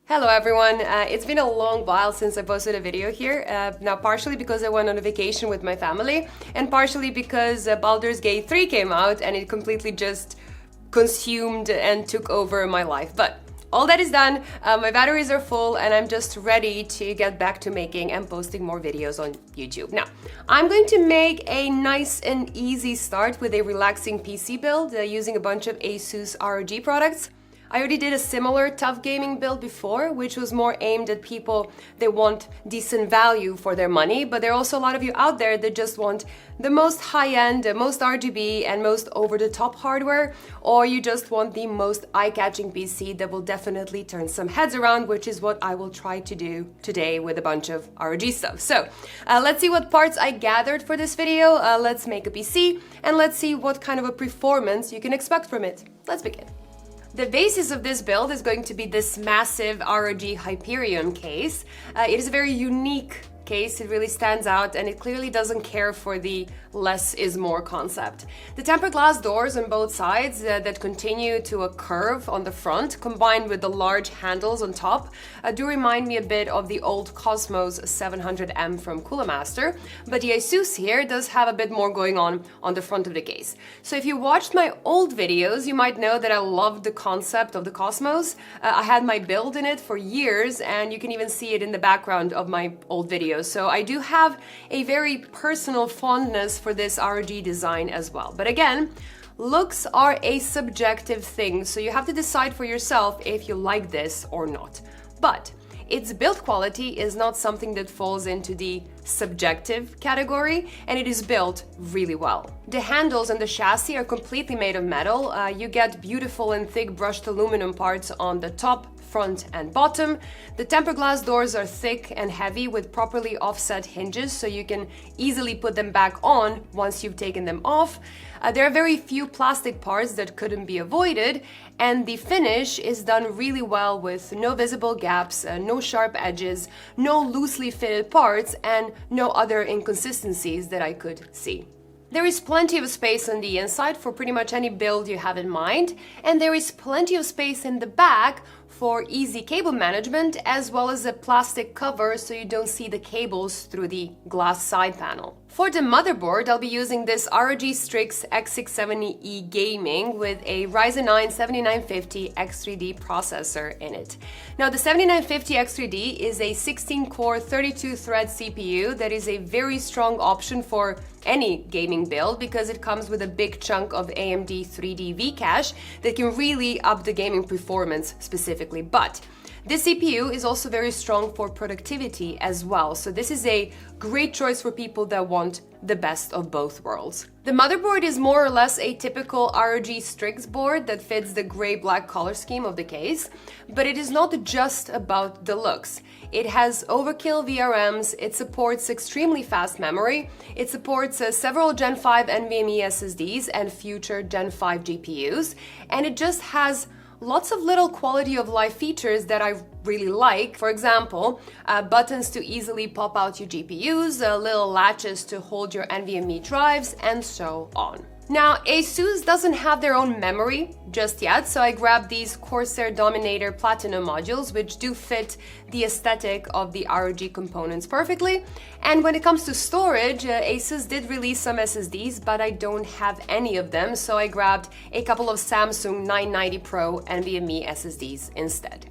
Hello everyone, it's been a long while since I posted a video here, now partially because I went on a vacation with my family and partially because Baldur's Gate 3 came out and it completely just consumed and took over my life. But all that is done, my batteries are full and I'm just ready to get back to making and posting more videos on YouTube. Now, I'm going to make a nice and easy start with a relaxing PC build using a bunch of ASUS ROG products. I already did a similar tough gaming build before, which was more aimed at people that want decent value for their money, but there are also a lot of you out there that just want the most high-end, the most RGB and most over-the-top hardware, or you just want the most eye-catching PC that will definitely turn some heads around, which is what I will try to do today with a bunch of ROG stuff. So let's see what parts I gathered for this video, let's make a PC, and let's see what kind of a performance you can expect from it. Let's begin. The basis of this build is going to be this massive ROG Hyperion case. It is a very unique case, it really stands out and it clearly doesn't care for the less is more concept. The tempered glass doors on both sides that continue to a curve on the front combined with the large handles on top do remind me a bit of the old Cosmos 700M from Cooler Master, but the ASUS here does have a bit more going on the front of the case. So if you watched my old videos, you might know that I loved the concept of the Cosmos. I had my build in it for years and you can even see it in the background of my old videos. So I do have a very personal fondness for this ROG design as well. But again, looks are a subjective thing, so you have to decide for yourself if you like this or not. But its build quality is not something that falls into the subjective category, and it is built really well. The handles and the chassis are completely made of metal. You get beautiful and thick brushed aluminum parts on the top, front and bottom. The tempered glass doors are thick and heavy with properly offset hinges, so you can easily put them back on once you've taken them off. There are very few plastic parts that couldn't be avoided, and the finish is done really well with no visible gaps, no sharp edges, no loosely fitted parts, and no other inconsistencies that I could see. There is plenty of space on the inside for pretty much any build you have in mind, and there is plenty of space in the back for easy cable management, as well as a plastic cover so you don't see the cables through the glass side panel. For the motherboard, I'll be using this ROG Strix X670E Gaming with a Ryzen 9 7950 X3D processor in it. Now, the 7950 X3D is a 16-core 32-thread CPU that is a very strong option for any gaming build because it comes with a big chunk of AMD 3D V-cache that can really up the gaming performance specifically. But this CPU is also very strong for productivity as well, so this is a great choice for people that want the best of both worlds. The motherboard is more or less a typical ROG Strix board that fits the gray-black color scheme of the case, but it is not just about the looks. It has overkill VRMs, it supports extremely fast memory, it supports several Gen 5 NVMe SSDs and future Gen 5 GPUs, and it just has lots of little quality of life features that I really like. For example, buttons to easily pop out your GPUs, little latches to hold your NVMe drives, and so on. Now, ASUS doesn't have their own memory just yet, so I grabbed these Corsair Dominator Platinum modules, which do fit the aesthetic of the ROG components perfectly. And when it comes to storage, ASUS did release some SSDs, but I don't have any of them, so I grabbed a couple of Samsung 990 Pro NVMe SSDs instead.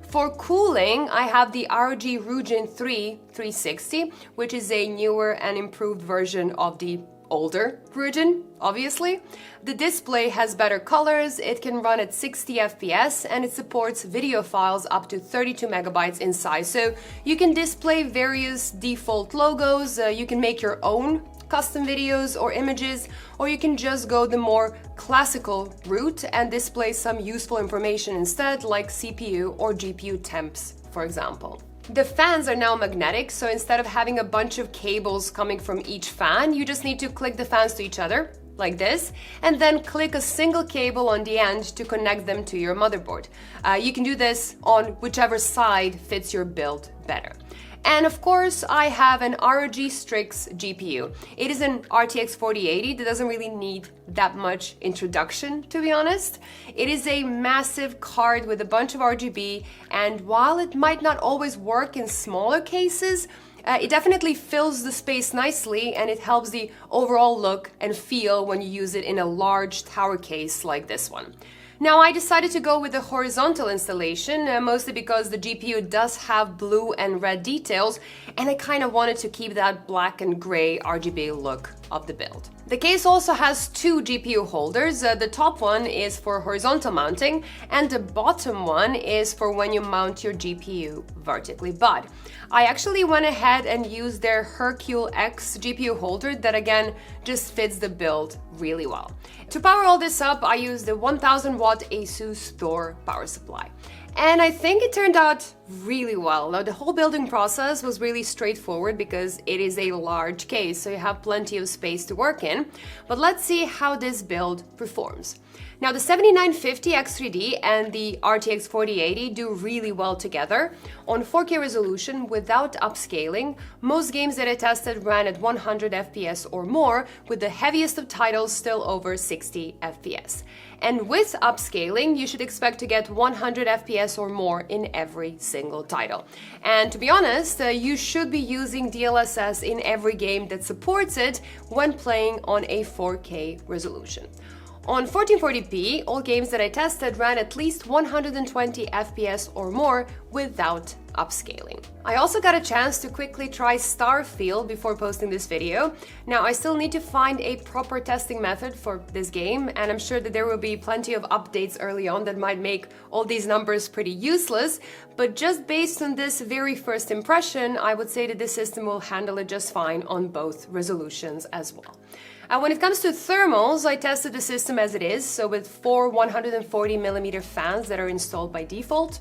For cooling, I have the ROG Ryujin III 360, which is a newer and improved version of the older Ryujin, obviously. The display has better colors, it can run at 60 FPS, and it supports video files up to 32 megabytes in size. So you can display various default logos, you can make your own custom videos or images, or you can just go the more classical route and display some useful information instead, like CPU or GPU temps, for example. The fans are now magnetic, so instead of having a bunch of cables coming from each fan, you just need to click the fans to each other, like this, and then click a single cable on the end to connect them to your motherboard. You can do this on whichever side fits your build better. And of course, I have an ROG Strix GPU. It is an RTX 4080 that doesn't really need that much introduction, to be honest. It is a massive card with a bunch of RGB, and while it might not always work in smaller cases, it definitely fills the space nicely, and it helps the overall look and feel when you use it in a large tower case like this one. Now, I decided to go with the horizontal installation, mostly because the GPU does have blue and red details, and I kind of wanted to keep that black and gray RGB look of the build. The case also has two GPU holders. The top one is for horizontal mounting, and the bottom one is for when you mount your GPU vertically. But I actually went ahead and used their Herculex GPU holder that again just fits the build really well. To power all this up, I used the 1000 watt ASUS Thor power supply. And I think it turned out really well. Now, the whole building process was really straightforward because it is a large case, so you have plenty of space to work in. But let's see how this build performs. Now, the 7950 X3D and the RTX 4080 do really well together. On 4K resolution without upscaling, most games that I tested ran at 100 FPS or more, with the heaviest of titles still over 60 FPS. And with upscaling, you should expect to get 100 FPS or more in every single title. And to be honest, you should be using DLSS in every game that supports it when playing on a 4K resolution. On 1440p, all games that I tested ran at least 120 FPS or more without upscaling. I also got a chance to quickly try Starfield before posting this video. Now, I still need to find a proper testing method for this game, and I'm sure that there will be plenty of updates early on that might make all these numbers pretty useless, but just based on this very first impression, I would say that this system will handle it just fine on both resolutions as well. When it comes to thermals, I tested the system as it is, so with 4 140mm fans that are installed by default,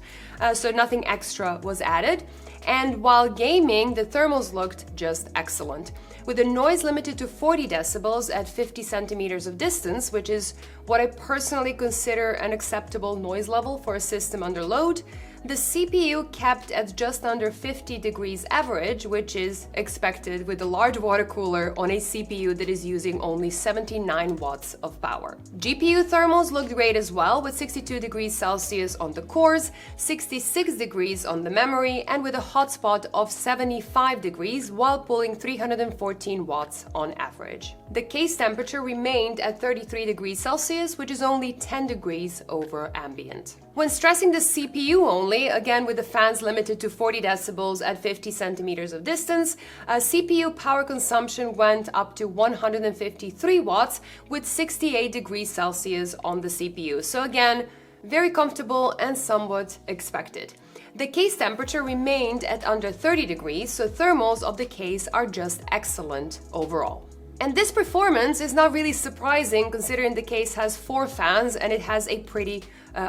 so nothing extra was added. And while gaming, the thermals looked just excellent, with the noise limited to 40 decibels at 50 centimeters of distance, which is what I personally consider an acceptable noise level for a system under load. The CPU kept at just under 50 degrees average, which is expected with a large water cooler on a CPU that is using only 79 watts of power. GPU thermals looked great as well, with 62 degrees Celsius on the cores, 66 degrees on the memory, and with a hotspot of 75 degrees while pulling 314 watts on average. The case temperature remained at 33 degrees Celsius, which is only 10 degrees over ambient. When stressing the CPU only, again with the fans limited to 40 decibels at 50 centimeters of distance, CPU power consumption went up to 153 watts with 68 degrees Celsius on the CPU. So again, very comfortable and somewhat expected. The case temperature remained at under 30 degrees, so thermals of the case are just excellent overall. And this performance is not really surprising considering the case has 4 fans and it has a pretty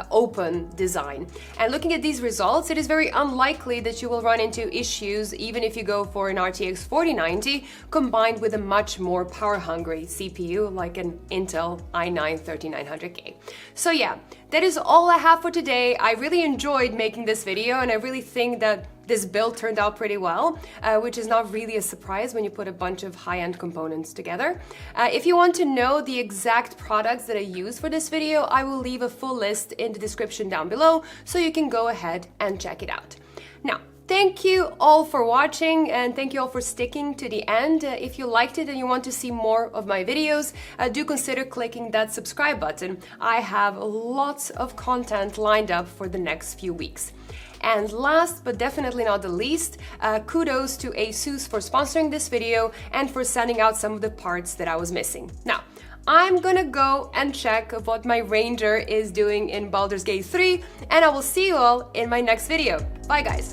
open design. And looking at these results, it is very unlikely that you will run into issues even if you go for an RTX 4090 combined with a much more power-hungry CPU like an Intel i9-3900K. So yeah, that is all I have for today. I really enjoyed making this video, and I really think that this build turned out pretty well, which is not really a surprise when you put a bunch of high-end components together. If you want to know the exact products that I use for this video, I will leave a full list in the description down below, so you can go ahead and check it out. Now, thank you all for watching, and thank you all for sticking to the end. If you liked it and you want to see more of my videos, do consider clicking that subscribe button. I have lots of content lined up for the next few weeks. And last but definitely not the least, kudos to ASUS for sponsoring this video and for sending out some of the parts that I was missing. Now, I'm gonna go and check what my Ranger is doing in Baldur's Gate 3, and I will see you all in my next video. Bye guys!